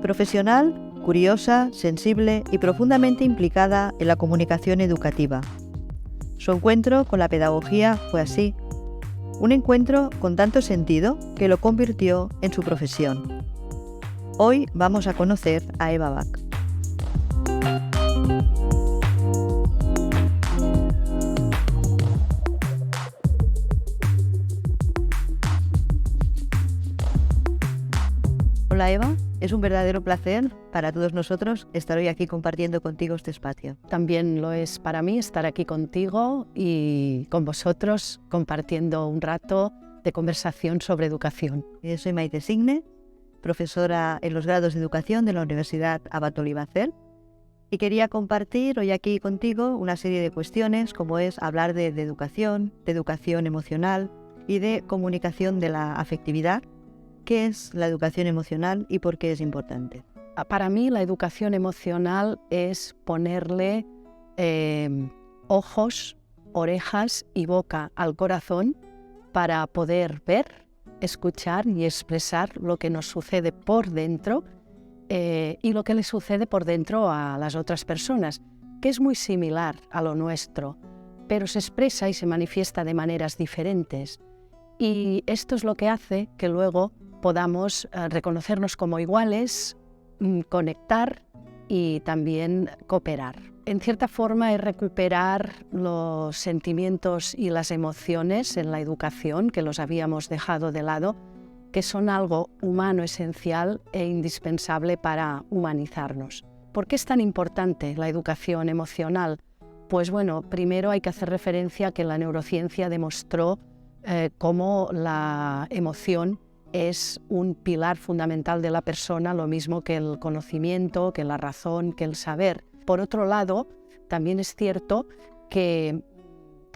Profesional, curiosa, sensible y profundamente implicada en la comunicación educativa. Su encuentro con la pedagogía fue así. Un encuentro con tanto sentido que lo convirtió en su profesión. Hoy vamos a conocer a Eva Bach. Hola Eva, es un verdadero placer para todos nosotros estar hoy aquí compartiendo contigo este espacio. También lo es para mí estar aquí contigo y con vosotros compartiendo un rato de conversación sobre educación. Soy Maite Signe, profesora en los grados de educación de la Universidad Abat Oliba Cel, y quería compartir hoy aquí contigo una serie de cuestiones como es hablar de educación emocional y de comunicación de la afectividad. ¿Qué es la educación emocional y por qué es importante? Para mí la educación emocional es ponerle ojos, orejas y boca al corazón para poder ver, escuchar y expresar lo que nos sucede por dentro y lo que le sucede por dentro a las otras personas, que es muy similar a lo nuestro, pero se expresa y se manifiesta de maneras diferentes. Y esto es lo que hace que luego podamos reconocernos como iguales, conectar y también cooperar. En cierta forma es recuperar los sentimientos y las emociones en la educación que los habíamos dejado de lado, que son algo humano esencial e indispensable para humanizarnos. ¿Por qué es tan importante la educación emocional? Pues bueno, primero hay que hacer referencia a que la neurociencia demostró cómo la emoción es un pilar fundamental de la persona, lo mismo que el conocimiento, que la razón, que el saber. Por otro lado, también es cierto que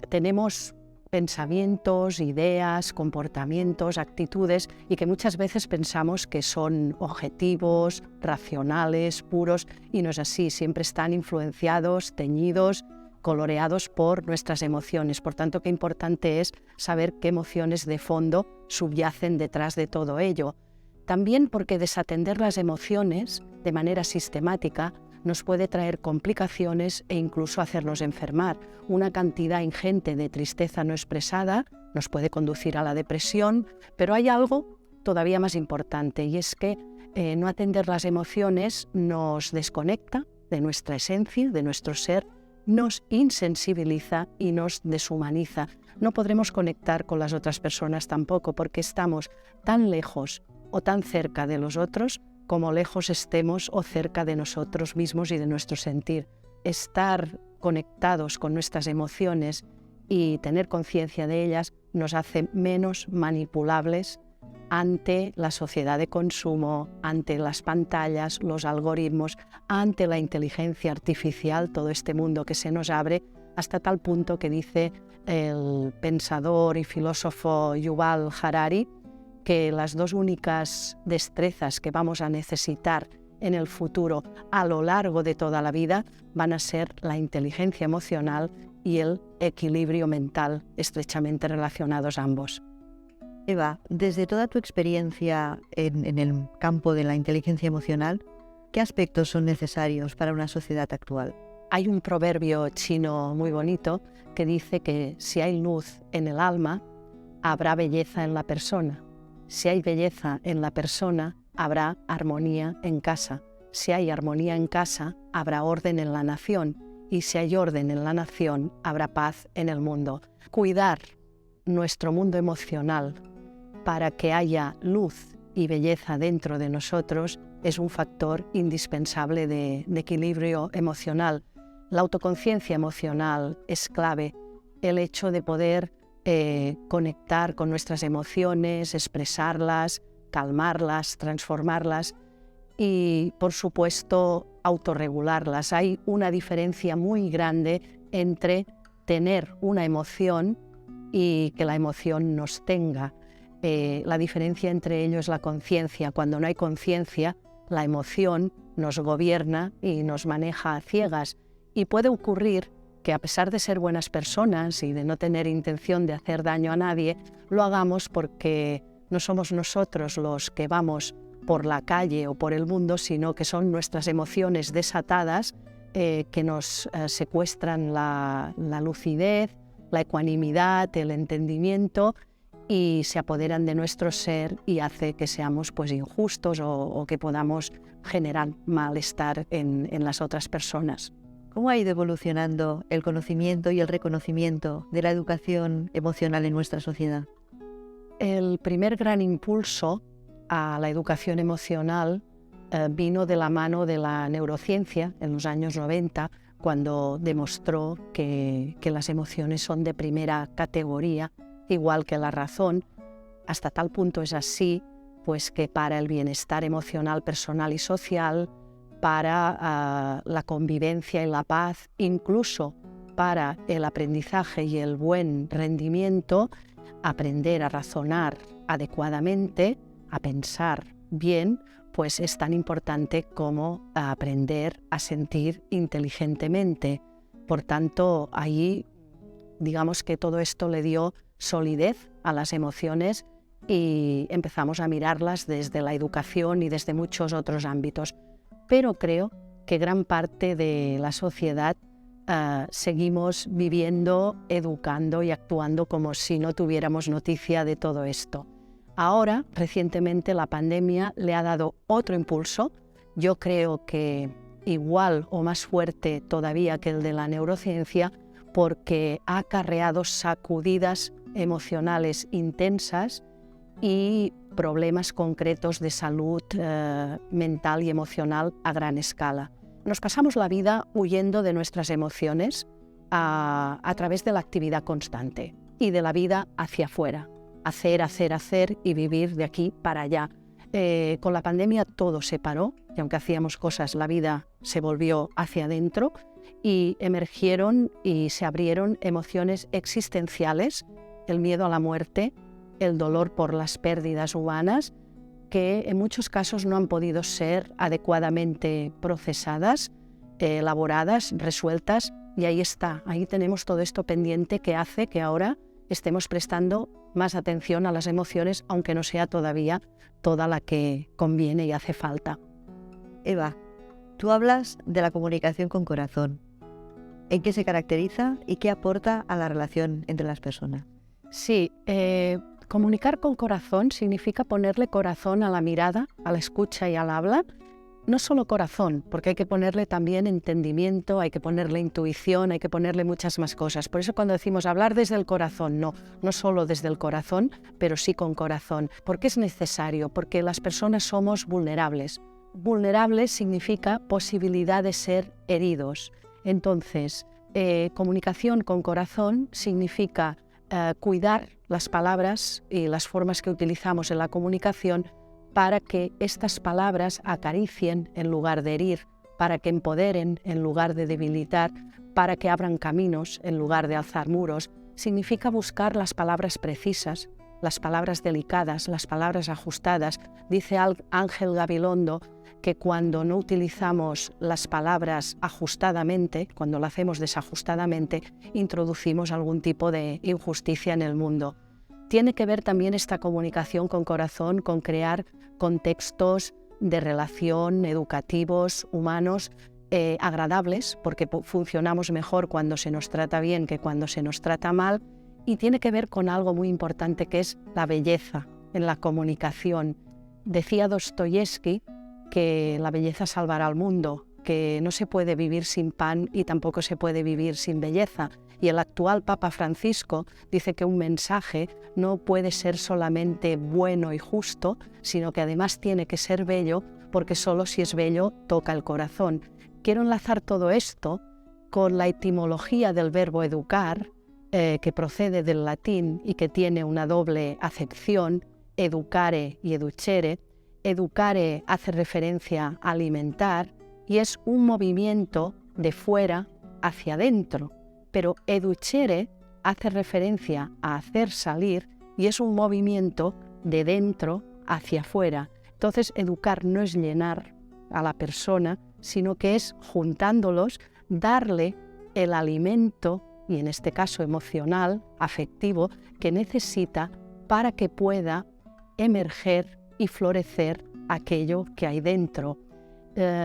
tenemos pensamientos, ideas, comportamientos, actitudes y que muchas veces pensamos que son objetivos, racionales, puros, y no es así, siempre están influenciados, teñidos, coloreados por nuestras emociones. Por tanto, qué importante es saber qué emociones de fondo subyacen detrás de todo ello. También porque desatender las emociones de manera sistemática nos puede traer complicaciones e incluso hacernos enfermar. Una cantidad ingente de tristeza no expresada nos puede conducir a la depresión, pero hay algo todavía más importante y es que no atender las emociones nos desconecta de nuestra esencia, de nuestro ser, nos insensibiliza y nos deshumaniza. No podremos conectar con las otras personas tampoco porque estamos tan lejos o tan cerca de los otros como lejos estemos o cerca de nosotros mismos y de nuestro sentir. Estar conectados con nuestras emociones y tener conciencia de ellas nos hace menos manipulables ante la sociedad de consumo, ante las pantallas, los algoritmos, ante la inteligencia artificial, todo este mundo que se nos abre, hasta tal punto que dice el pensador y filósofo Yuval Harari que las dos únicas destrezas que vamos a necesitar en el futuro a lo largo de toda la vida van a ser la inteligencia emocional y el equilibrio mental, estrechamente relacionados ambos. Eva, desde toda tu experiencia en el campo de la inteligencia emocional, ¿qué aspectos son necesarios para una sociedad actual? Hay un proverbio chino muy bonito que dice que si hay luz en el alma, habrá belleza en la persona. Si hay belleza en la persona, habrá armonía en casa. Si hay armonía en casa, habrá orden en la nación. Y si hay orden en la nación, habrá paz en el mundo. Cuidar nuestro mundo emocional para que haya luz y belleza dentro de nosotros es un factor indispensable de equilibrio emocional. La autoconciencia emocional es clave. El hecho de poder conectar con nuestras emociones, expresarlas, calmarlas, transformarlas y, por supuesto, autorregularlas. Hay una diferencia muy grande entre tener una emoción y que la emoción nos tenga. La diferencia entre ellos es la conciencia. Cuando no hay conciencia, la emoción nos gobierna y nos maneja a ciegas. Y puede ocurrir que a pesar de ser buenas personas y de no tener intención de hacer daño a nadie, lo hagamos porque no somos nosotros los que vamos por la calle o por el mundo, sino que son nuestras emociones desatadas que nos secuestran la lucidez, la ecuanimidad, el entendimiento, y se apoderan de nuestro ser y hace que seamos pues injustos o que podamos generar malestar en las otras personas. ¿Cómo ha ido evolucionando el conocimiento y el reconocimiento de la educación emocional en nuestra sociedad? El primer gran impulso a la educación emocional vino de la mano de la neurociencia en los años 90, cuando demostró que las emociones son de primera categoría, igual que la razón. Hasta tal punto es así, pues que para el bienestar emocional, personal y social, para la convivencia y la paz, incluso para el aprendizaje y el buen rendimiento, aprender a razonar adecuadamente, a pensar bien, pues es tan importante como aprender a sentir inteligentemente. Por tanto, ahí digamos que todo esto le dio solidez a las emociones y empezamos a mirarlas desde la educación y desde muchos otros ámbitos. Pero creo que gran parte de la sociedad seguimos viviendo, educando y actuando como si no tuviéramos noticia de todo esto. Ahora, recientemente, la pandemia le ha dado otro impulso. Yo creo que igual o más fuerte todavía que el de la neurociencia, porque ha acarreado sacudidas emocionales intensas y problemas concretos de salud mental y emocional a gran escala. Nos pasamos la vida huyendo de nuestras emociones a través de la actividad constante y de la vida hacia afuera. Hacer y vivir de aquí para allá. Con la pandemia todo se paró y aunque hacíamos cosas, la vida se volvió hacia adentro y emergieron y se abrieron emociones existenciales, el miedo a la muerte, el dolor por las pérdidas humanas, que en muchos casos no han podido ser adecuadamente procesadas, elaboradas, resueltas, y ahí está, ahí tenemos todo esto pendiente que hace que ahora estemos prestando más atención a las emociones, aunque no sea todavía toda la que conviene y hace falta. Eva, tú hablas de la comunicación con corazón. ¿En qué se caracteriza y qué aporta a la relación entre las personas? Sí, comunicar con corazón significa ponerle corazón a la mirada, a la escucha y al habla. No solo corazón, porque hay que ponerle también entendimiento, hay que ponerle intuición, hay que ponerle muchas más cosas. Por eso cuando decimos hablar desde el corazón, no solo desde el corazón, pero sí con corazón. ¿Por qué es necesario? Porque las personas somos vulnerables. Vulnerables significa posibilidad de ser heridos. Entonces, comunicación con corazón significa cuidar las palabras y las formas que utilizamos en la comunicación para que estas palabras acaricien en lugar de herir, para que empoderen en lugar de debilitar, para que abran caminos en lugar de alzar muros. Significa buscar las palabras precisas, las palabras delicadas, las palabras ajustadas. Dice Ángel Gabilondo que cuando no utilizamos las palabras ajustadamente, cuando lo hacemos desajustadamente, introducimos algún tipo de injusticia en el mundo. Tiene que ver también esta comunicación con corazón, con crear contextos de relación educativos, humanos, agradables, porque funcionamos mejor cuando se nos trata bien que cuando se nos trata mal, y tiene que ver con algo muy importante que es la belleza en la comunicación. Decía Dostoyevsky que la belleza salvará al mundo, que no se puede vivir sin pan y tampoco se puede vivir sin belleza. Y el actual Papa Francisco dice que un mensaje no puede ser solamente bueno y justo, sino que además tiene que ser bello, porque solo si es bello toca el corazón. Quiero enlazar todo esto con la etimología del verbo educar, que procede del latín y que tiene una doble acepción, educare y educere. Educare hace referencia a alimentar y es un movimiento de fuera hacia adentro, pero educere hace referencia a hacer salir y es un movimiento de dentro hacia afuera. Entonces, educar no es llenar a la persona, sino que es, juntándolos, darle el alimento, y en este caso emocional, afectivo, que necesita para que pueda emerger y florecer aquello que hay dentro.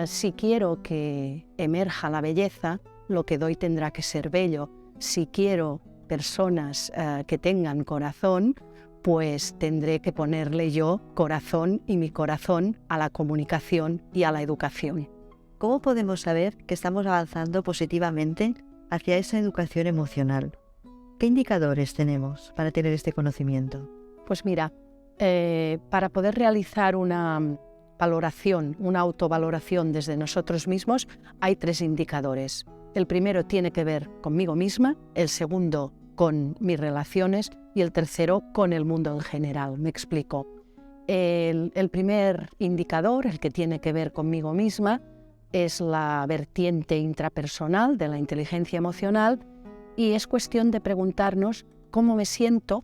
Si quiero que emerja la belleza, lo que doy tendrá que ser bello. Si quiero personas que tengan corazón, pues tendré que ponerle yo corazón y mi corazón a la comunicación y a la educación. ¿Cómo podemos saber que estamos avanzando positivamente hacia esa educación emocional? ¿Qué indicadores tenemos para tener este conocimiento? Pues mira, para poder realizar una valoración, una autovaloración desde nosotros mismos, hay 3 indicadores. El primero tiene que ver conmigo misma, el segundo con mis relaciones y el tercero con el mundo en general. Me explico. El primer indicador, el que tiene que ver conmigo misma, es la vertiente intrapersonal de la inteligencia emocional y es cuestión de preguntarnos cómo me siento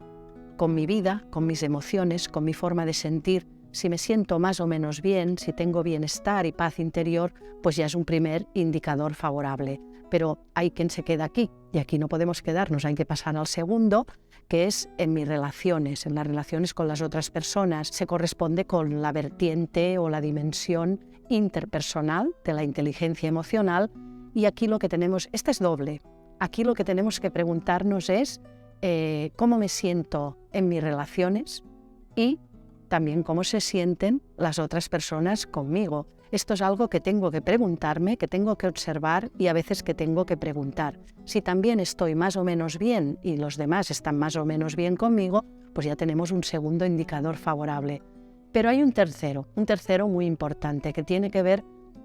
con mi vida, con mis emociones, con mi forma de sentir. Si me siento más o menos bien, si tengo bienestar y paz interior, pues ya es un primer indicador favorable. Pero hay quien se queda aquí y aquí no podemos quedarnos, hay que pasar al segundo, que es en mis relaciones, en las relaciones con las otras personas. Se corresponde con la vertiente o la dimensión interpersonal de la inteligencia emocional y aquí lo que tenemos, este es doble, aquí lo que tenemos que preguntarnos es cómo me siento en mis relaciones y también cómo se sienten las otras personas conmigo. Esto es algo que tengo que preguntarme, que tengo que observar y a veces que tengo que preguntar. Si también estoy más o menos bien y los demás están más o menos bien conmigo, pues ya tenemos un segundo indicador favorable. Pero hay un tercero muy importante que tiene que ver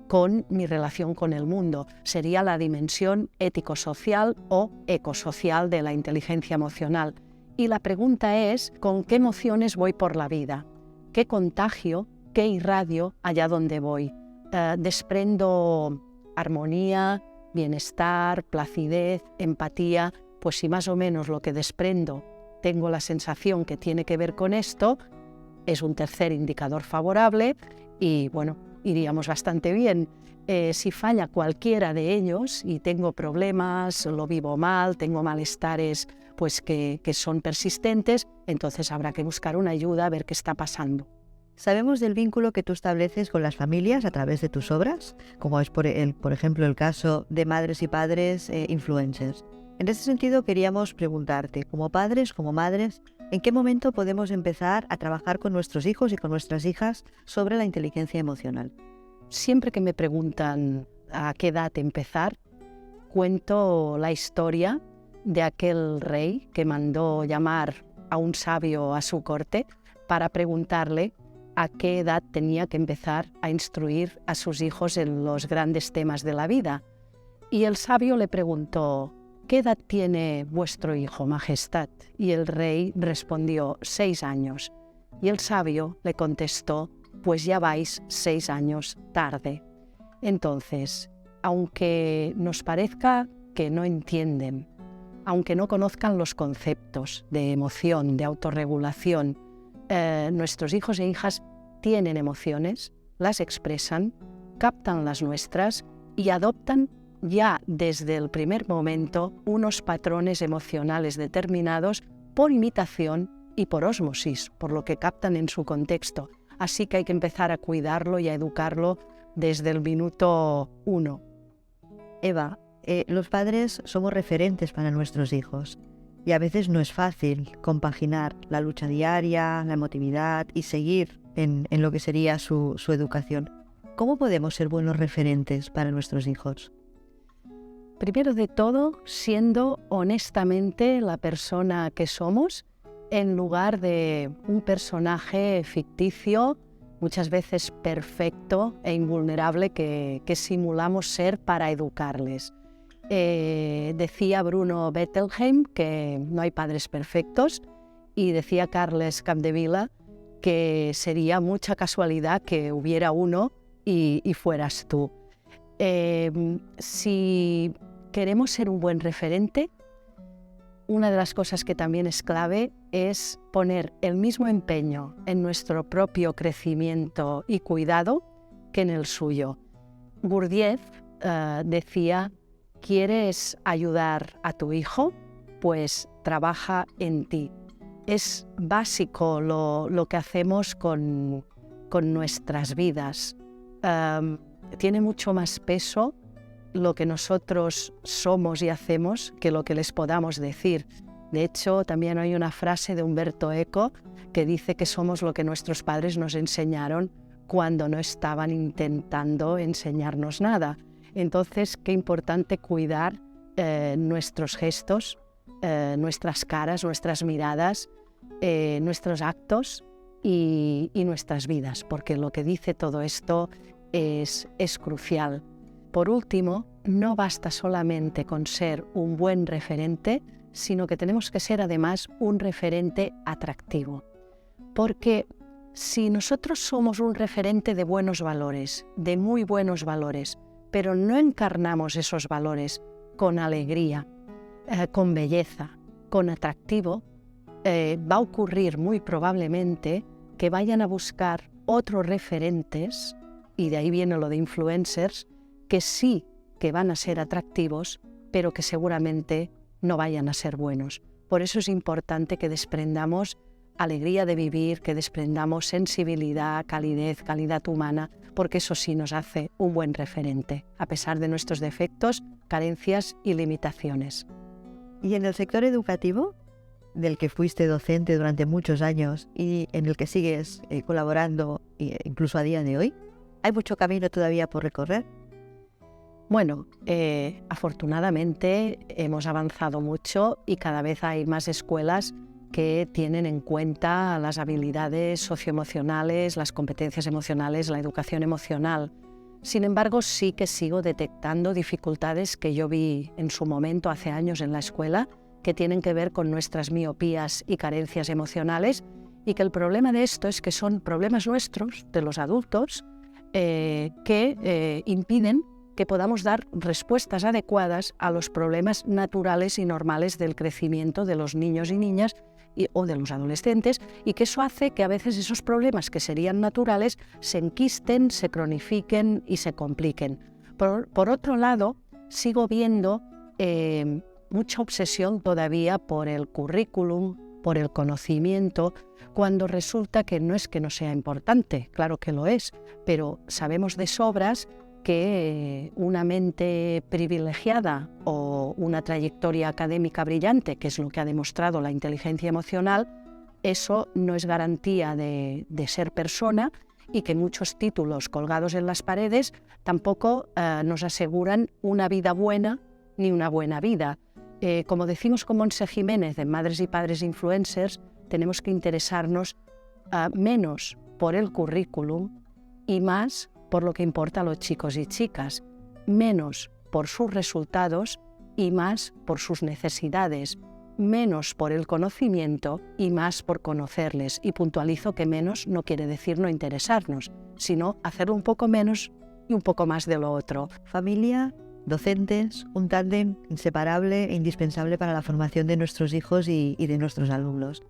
con mi relación con el mundo. Sería la dimensión ético-social o ecosocial de la inteligencia emocional. Y la pregunta es, ¿con qué emociones voy por la vida? ¿Qué contagio, qué irradio allá donde voy? ¿Desprendo armonía, bienestar, placidez, empatía? Pues si más o menos lo que desprendo tengo la sensación que tiene que ver con esto, es un tercer indicador favorable y bueno, iríamos bastante bien. Si falla cualquiera de ellos y tengo problemas, lo vivo mal, tengo malestares pues que son persistentes, entonces habrá que buscar una ayuda a ver qué está pasando. ¿Sabemos del vínculo que tú estableces con las familias a través de tus obras? Como es por ejemplo el caso de madres y padres influencers. En ese sentido queríamos preguntarte, como padres, como madres, ¿en qué momento podemos empezar a trabajar con nuestros hijos y con nuestras hijas sobre la inteligencia emocional? Siempre que me preguntan a qué edad empezar, cuento la historia de aquel rey que mandó llamar a un sabio a su corte para preguntarle a qué edad tenía que empezar a instruir a sus hijos en los grandes temas de la vida. Y el sabio le preguntó, ¿qué edad tiene vuestro hijo, majestad? Y el rey respondió, 6 años. Y el sabio le contestó, pues ya vais 6 años tarde. Entonces, aunque nos parezca que no entienden, aunque no conozcan los conceptos de emoción, de autorregulación, nuestros hijos e hijas tienen emociones, las expresan, captan las nuestras y adoptan ya desde el primer momento unos patrones emocionales determinados por imitación y por ósmosis, por lo que captan en su contexto. Así que hay que empezar a cuidarlo y a educarlo desde el minuto 1. Eva, los padres somos referentes para nuestros hijos y a veces no es fácil compaginar la lucha diaria, la emotividad y seguir en lo que sería su educación. ¿Cómo podemos ser buenos referentes para nuestros hijos? Primero de todo, siendo honestamente la persona que somos, en lugar de un personaje ficticio, muchas veces perfecto e invulnerable que simulamos ser para educarles. Decía Bruno Bettelheim que no hay padres perfectos y decía Carles Capdevila que sería mucha casualidad que hubiera uno y fueras tú. Si queremos ser un buen referente, una de las cosas que también es clave es poner el mismo empeño en nuestro propio crecimiento y cuidado que en el suyo. Gurdjieff decía, ¿quieres ayudar a tu hijo? Pues trabaja en ti. Es básico lo que hacemos con con nuestras vidas. Tiene mucho más peso lo que nosotros somos y hacemos que lo que les podamos decir. De hecho, también hay una frase de Umberto Eco que dice que somos lo que nuestros padres nos enseñaron cuando no estaban intentando enseñarnos nada. Entonces, qué importante cuidar nuestros gestos, nuestras caras, nuestras miradas, nuestros actos y nuestras vidas, porque lo que dice todo esto es crucial. Por último, no basta solamente con ser un buen referente, sino que tenemos que ser además un referente atractivo. Porque si nosotros somos un referente de buenos valores, de muy buenos valores, pero no encarnamos esos valores con alegría, con belleza, con atractivo, va a ocurrir muy probablemente que vayan a buscar otros referentes, y de ahí viene lo de influencers, que sí que van a ser atractivos, pero que seguramente no vayan a ser buenos. Por eso es importante que desprendamos alegría de vivir, que desprendamos sensibilidad, calidez, calidad humana, porque eso sí nos hace un buen referente, a pesar de nuestros defectos, carencias y limitaciones. ¿Y en el sector educativo, del que fuiste docente durante muchos años y en el que sigues colaborando incluso a día de hoy, hay mucho camino todavía por recorrer? Bueno, afortunadamente hemos avanzado mucho y cada vez hay más escuelas que tienen en cuenta las habilidades socioemocionales, las competencias emocionales, la educación emocional. Sin embargo, sí que sigo detectando dificultades que yo vi en su momento, hace años, en la escuela, que tienen que ver con nuestras miopías y carencias emocionales, y que el problema de esto es que son problemas nuestros, de los adultos, que impiden que podamos dar respuestas adecuadas a los problemas naturales y normales del crecimiento de los niños y niñas o de los adolescentes, y que eso hace que a veces esos problemas que serían naturales se enquisten, se cronifiquen y se compliquen. Por otro lado, sigo viendo mucha obsesión todavía por el currículum, por el conocimiento, cuando resulta que no es que no sea importante, claro que lo es, pero sabemos de sobras que una mente privilegiada o una trayectoria académica brillante, que es lo que ha demostrado la inteligencia emocional, eso no es garantía de ser persona, y que muchos títulos colgados en las paredes tampoco nos aseguran una vida buena ni una buena vida. Como decimos con Montse Jiménez de Madres y Padres Influencers, tenemos que interesarnos menos por el currículum y más por lo que importa a los chicos y chicas, menos por sus resultados y más por sus necesidades, menos por el conocimiento y más por conocerles. Y puntualizo que menos no quiere decir no interesarnos, sino hacerlo un poco menos y un poco más de lo otro. Familia, docentes, un tándem inseparable e indispensable para la formación de nuestros hijos y de nuestros alumnos.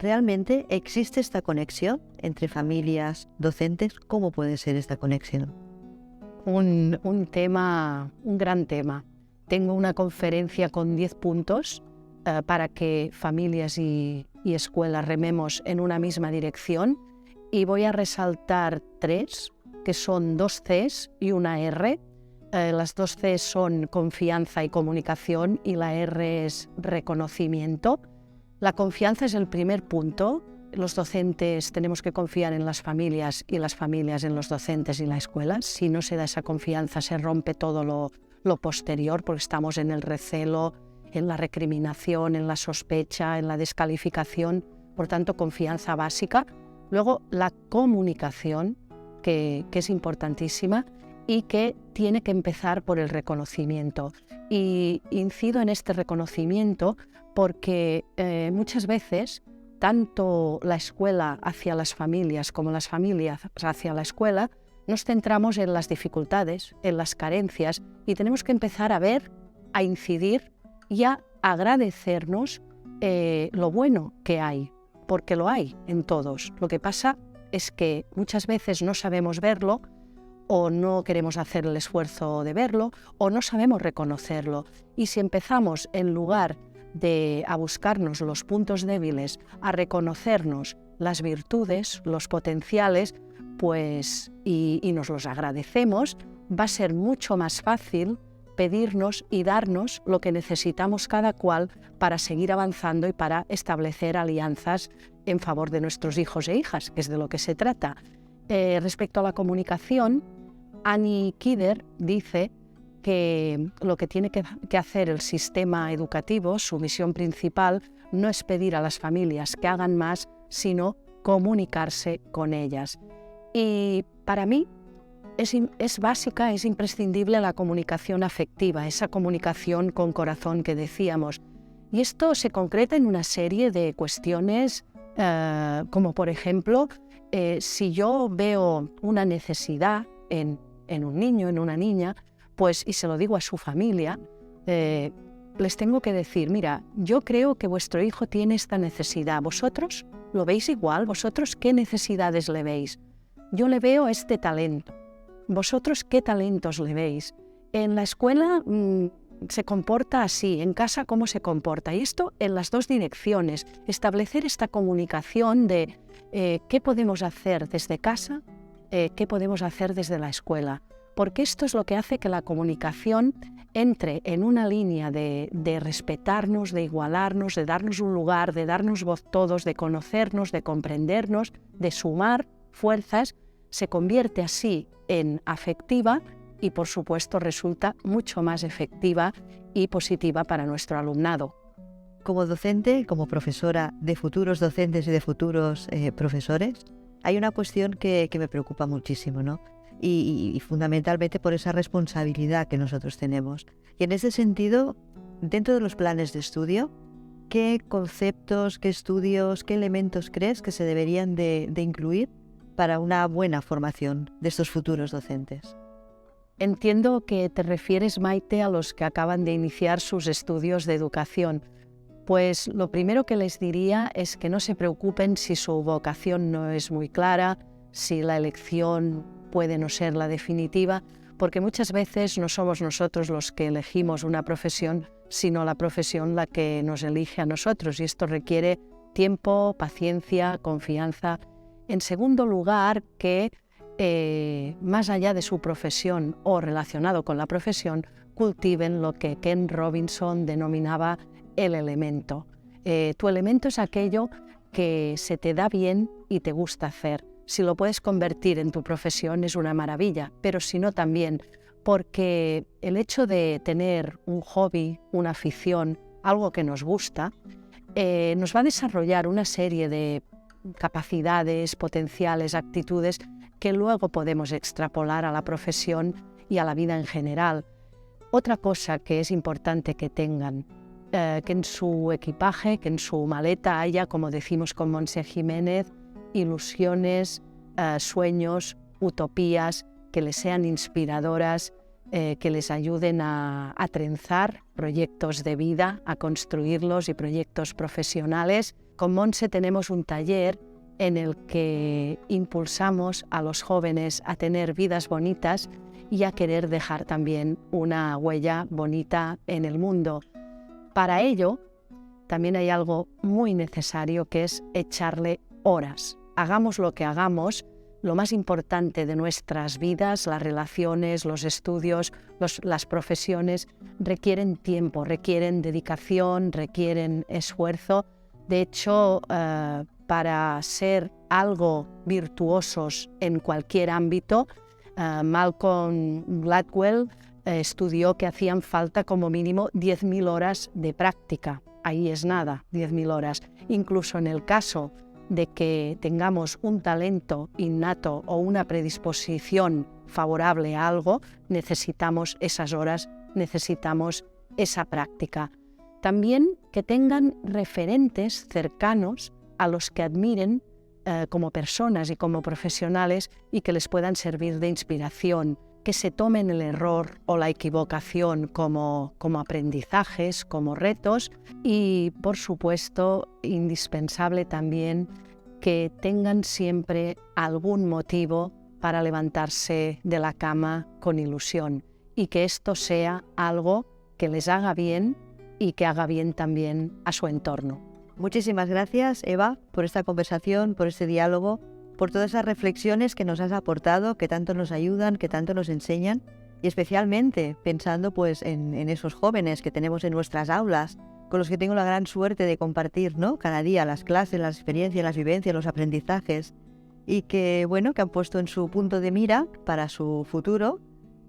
¿Realmente existe esta conexión entre familias, docentes? ¿Cómo puede ser esta conexión? Un gran tema. Tengo una conferencia con 10 puntos para que familias y escuelas rememos en una misma dirección, y voy a resaltar 3, que son 2 Cs y una R. Las 2 Cs son confianza y comunicación, y la R es reconocimiento. La confianza es el primer punto. Los docentes tenemos que confiar en las familias y las familias en los docentes y la escuela. Si no se da esa confianza, se rompe todo lo posterior, porque estamos en el recelo, en la recriminación, en la sospecha, en la descalificación. Por tanto, confianza básica. Luego, la comunicación, que es importantísima y que tiene que empezar por el reconocimiento. Y incido en este reconocimiento porque muchas veces tanto la escuela hacia las familias como las familias hacia la escuela nos centramos en las dificultades, en las carencias, y tenemos que empezar a ver, a incidir y a agradecernos lo bueno que hay, porque lo hay en todos. Lo que pasa es que muchas veces no sabemos verlo, o no queremos hacer el esfuerzo de verlo, o no sabemos reconocerlo. Y si empezamos, en lugar de a buscarnos los puntos débiles, a reconocernos las virtudes, los potenciales, pues, y nos los agradecemos, va a ser mucho más fácil pedirnos y darnos lo que necesitamos cada cual para seguir avanzando y para establecer alianzas en favor de nuestros hijos e hijas, que es de lo que se trata. Respecto a la comunicación, Annie Kidder dice que lo que tiene que hacer el sistema educativo, su misión principal, no es pedir a las familias que hagan más, sino comunicarse con ellas. Y para mí es básica, es imprescindible la comunicación afectiva, esa comunicación con corazón que decíamos. Y esto se concreta en una serie de cuestiones, como por ejemplo, si yo veo una necesidad en un niño, en una niña, pues, y se lo digo a su familia, les tengo que decir, mira, yo creo que vuestro hijo tiene esta necesidad. ¿Vosotros lo veis igual? ¿Vosotros qué necesidades le veis? Yo le veo este talento. ¿Vosotros qué talentos le veis? En la escuela se comporta así, en casa cómo se comporta. Y esto en las dos direcciones. Establecer esta comunicación de qué podemos hacer desde casa, qué podemos hacer desde la escuela. Porque esto es lo que hace que la comunicación entre en una línea de respetarnos, de igualarnos, de darnos un lugar, de darnos voz todos, de conocernos, de comprendernos, de sumar fuerzas, se convierte así en afectiva y, por supuesto, resulta mucho más efectiva y positiva para nuestro alumnado. Como docente, como profesora de futuros docentes y de futuros profesores, hay una cuestión que me preocupa muchísimo, ¿no? Y fundamentalmente por esa responsabilidad que nosotros tenemos. Y en ese sentido, dentro de los planes de estudio, ¿qué conceptos, qué estudios, qué elementos crees que se deberían de incluir para una buena formación de estos futuros docentes? Entiendo que te refieres, Maite, a los que acaban de iniciar sus estudios de educación. Pues lo primero que les diría es que no se preocupen si su vocación no es muy clara, si la elección puede no ser la definitiva, porque muchas veces no somos nosotros los que elegimos una profesión, sino la profesión la que nos elige a nosotros, y esto requiere tiempo, paciencia, confianza. En segundo lugar, que más allá de su profesión o relacionado con la profesión, cultiven lo que Ken Robinson denominaba el elemento. Tu elemento es aquello que se te da bien y te gusta hacer. Si lo puedes convertir en tu profesión es una maravilla, pero si no también, porque el hecho de tener un hobby, una afición, algo que nos gusta, nos va a desarrollar una serie de capacidades, potenciales, actitudes que luego podemos extrapolar a la profesión y a la vida en general. Otra cosa que es importante que tengan, que en su equipaje, que en su maleta haya, como decimos con Montse Jiménez, ilusiones, sueños, utopías que les sean inspiradoras, que les ayuden a trenzar proyectos de vida, a construirlos y proyectos profesionales. Con Montse tenemos un taller en el que impulsamos a los jóvenes a tener vidas bonitas y a querer dejar también una huella bonita en el mundo. Para ello, también hay algo muy necesario que es echarle horas. Hagamos lo que hagamos, lo más importante de nuestras vidas, las relaciones, los estudios, las profesiones, requieren tiempo, requieren dedicación, requieren esfuerzo. De hecho, para ser algo virtuosos en cualquier ámbito, Malcolm Gladwell estudió que hacían falta como mínimo 10.000 horas de práctica. Ahí es nada, 10.000 horas. Incluso en el caso de que tengamos un talento innato o una predisposición favorable a algo, necesitamos esas horas, necesitamos esa práctica. También que tengan referentes cercanos a los que admiren como personas y como profesionales y que les puedan servir de inspiración, que se tomen el error o la equivocación como aprendizajes, como retos y, por supuesto, indispensable también que tengan siempre algún motivo para levantarse de la cama con ilusión y que esto sea algo que les haga bien y que haga bien también a su entorno. Muchísimas gracias, Eva, por esta conversación, por este diálogo, por todas esas reflexiones que nos has aportado, que tanto nos ayudan, que tanto nos enseñan, y especialmente pensando pues en esos jóvenes que tenemos en nuestras aulas, con los que tengo la gran suerte de compartir, ¿no?, cada día las clases, las experiencias, las vivencias, los aprendizajes, y que, bueno, que han puesto en su punto de mira para su futuro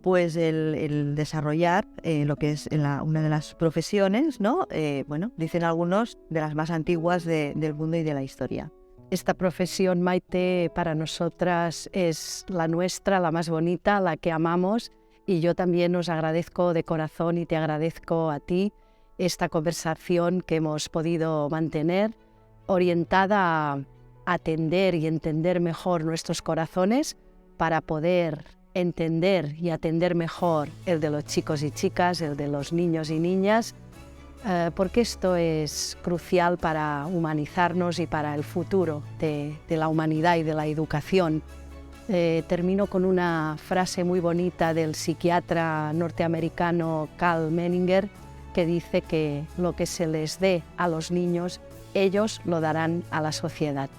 pues el desarrollar lo que es una de las profesiones, ¿no? Bueno, dicen algunos, de las más antiguas del mundo y de la historia. Esta profesión, Maite, para nosotras es la nuestra, la más bonita, la que amamos, y yo también os agradezco de corazón y te agradezco a ti esta conversación que hemos podido mantener, orientada a atender y entender mejor nuestros corazones para poder entender y atender mejor el de los chicos y chicas, el de los niños y niñas, porque esto es crucial para humanizarnos y para el futuro de la humanidad y de la educación. Termino con una frase muy bonita del psiquiatra norteamericano Karl Menninger, que dice que lo que se les dé a los niños, ellos lo darán a la sociedad.